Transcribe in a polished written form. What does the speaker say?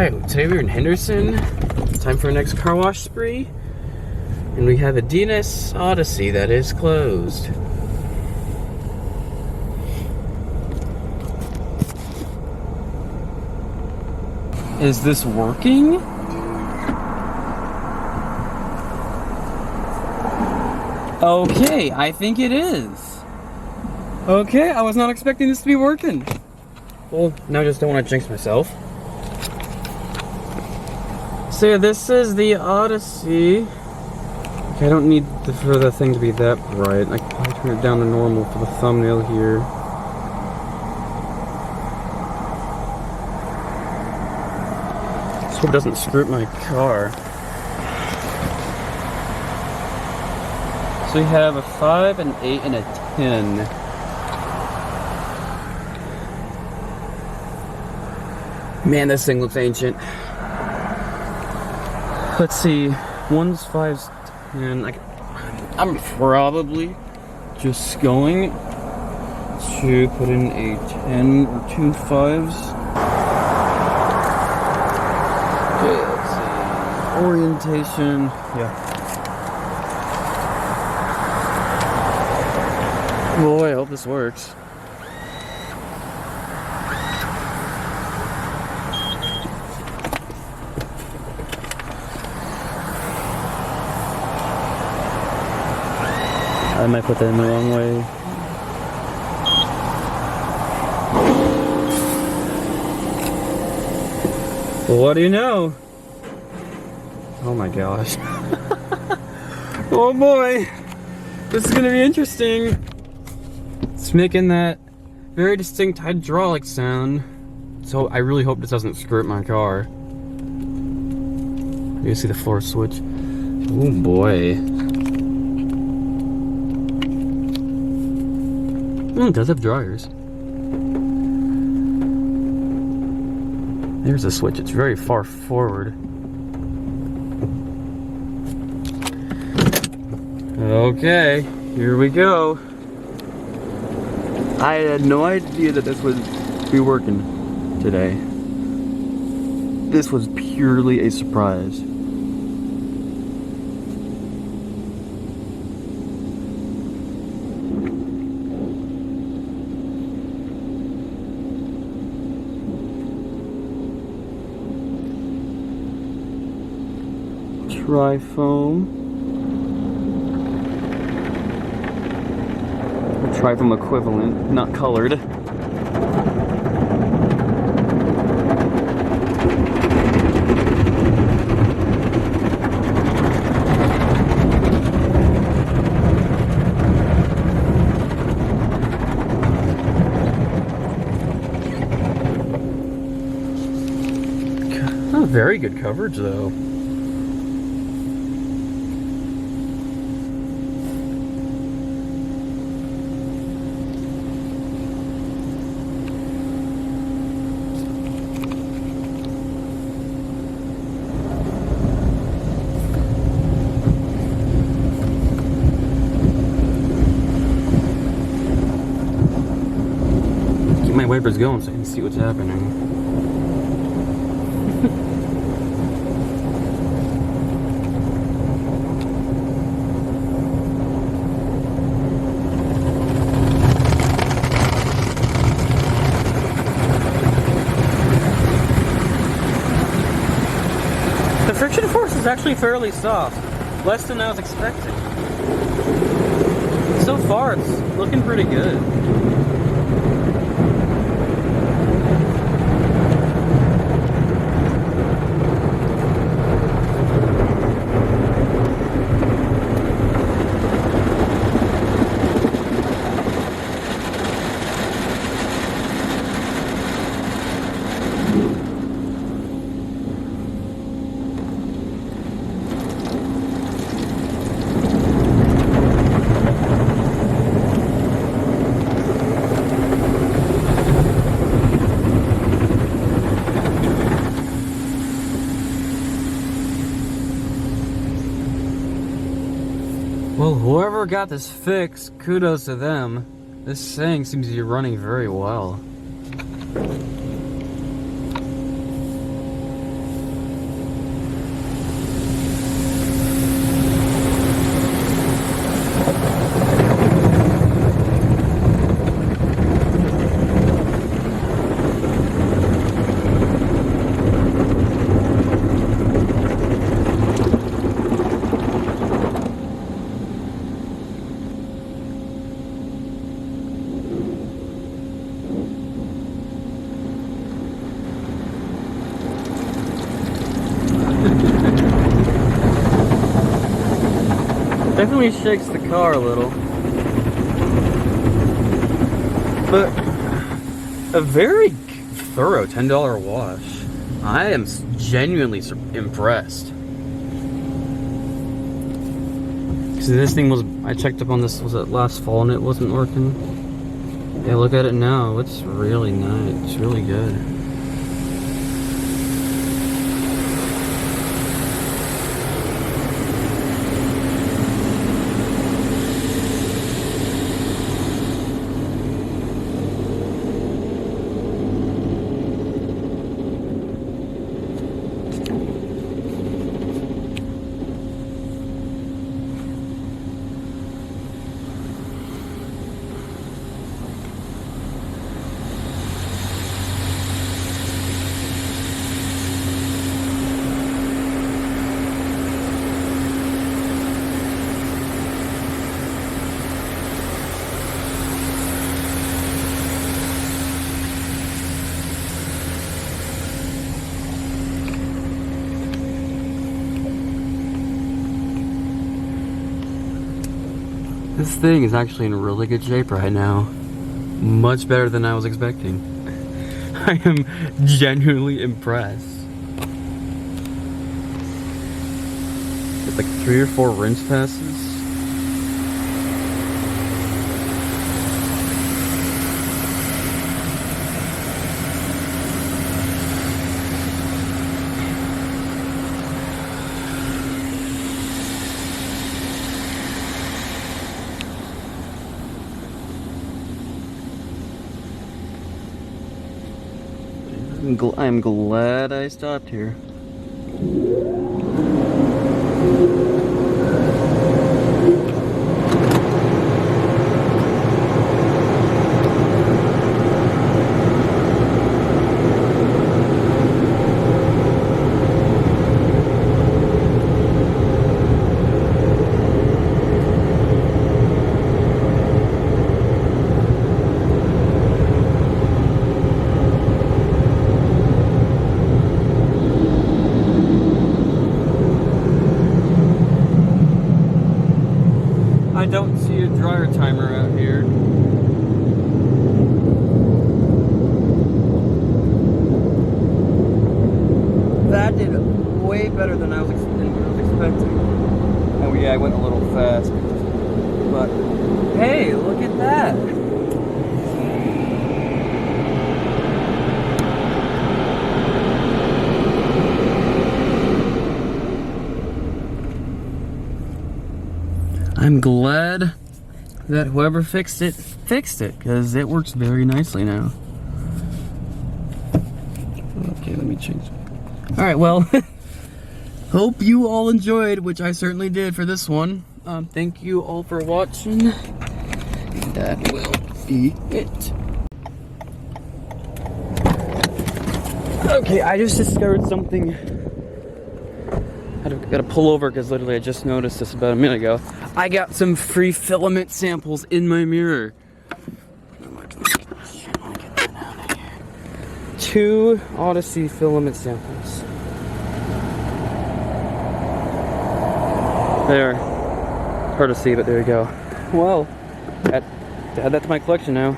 Alright, today we're in Henderson. Time for our next car wash spree. And we have a DS Odyssey that is closed. Is this working? Okay, I think it is. Okay, I was not expecting this to be working. Well, now I just don't want to jinx myself. So yeah, this is the Odyssey. Okay, I don't need for the thing to be that bright. I can probably turn it down to normal for the thumbnail here. Just hope it doesn't screw up my car. So we have a 5, an 8, and a 10. Man, this thing looks ancient. Let's see, 1's, 5's, 10. I'm probably just going to put in a 10 or 2 5's. Okay, let's see. Orientation, yeah. Boy, I hope this works. I might put that in the wrong way. Well, what do you know? Oh my gosh. Oh boy. This is gonna be interesting. It's making that very distinct hydraulic sound. So I really hope this doesn't screw up my car. You see the floor switch. Oh boy. It does have dryers. There's a switch. It's very far forward. Okay, here we go. I had no idea that this would be working today. This was purely a surprise. Tri-foam. Tri-foam equivalent, not colored. Oh, very good coverage though. My wipers going so I can see what's happening. The friction force is actually fairly soft, less than I was expecting. So far, it's looking pretty good. Well, whoever got this fixed, kudos to them. This thing seems to be running very well. Definitely shakes the car a little. But a very thorough $10 wash. I am genuinely impressed. So this thing was, I checked up on this, was it last fall and it wasn't working? Yeah, look at it now. It's really nice. It's really good. This thing is actually in really good shape right now. Much better than I was expecting. I am genuinely impressed. It's like 3 or 4 rinse passes. I'm glad I stopped here. I don't see a dryer timer out here. That did way better than I was expecting. Oh yeah, I went a little fast. But hey, look at that. I'm glad that whoever fixed it, because it works very nicely now. Okay, let me change. Alright, well, hope you all enjoyed, which I certainly did for this one. Thank you all for watching. That will be it. Okay, I just discovered something. I gotta pull over because literally I just noticed this about a minute ago. I got some free filament samples in my mirror. Get that out of here. 2 Odyssey filament samples. There. Hard to see, but there you go. Well, add that to my collection now.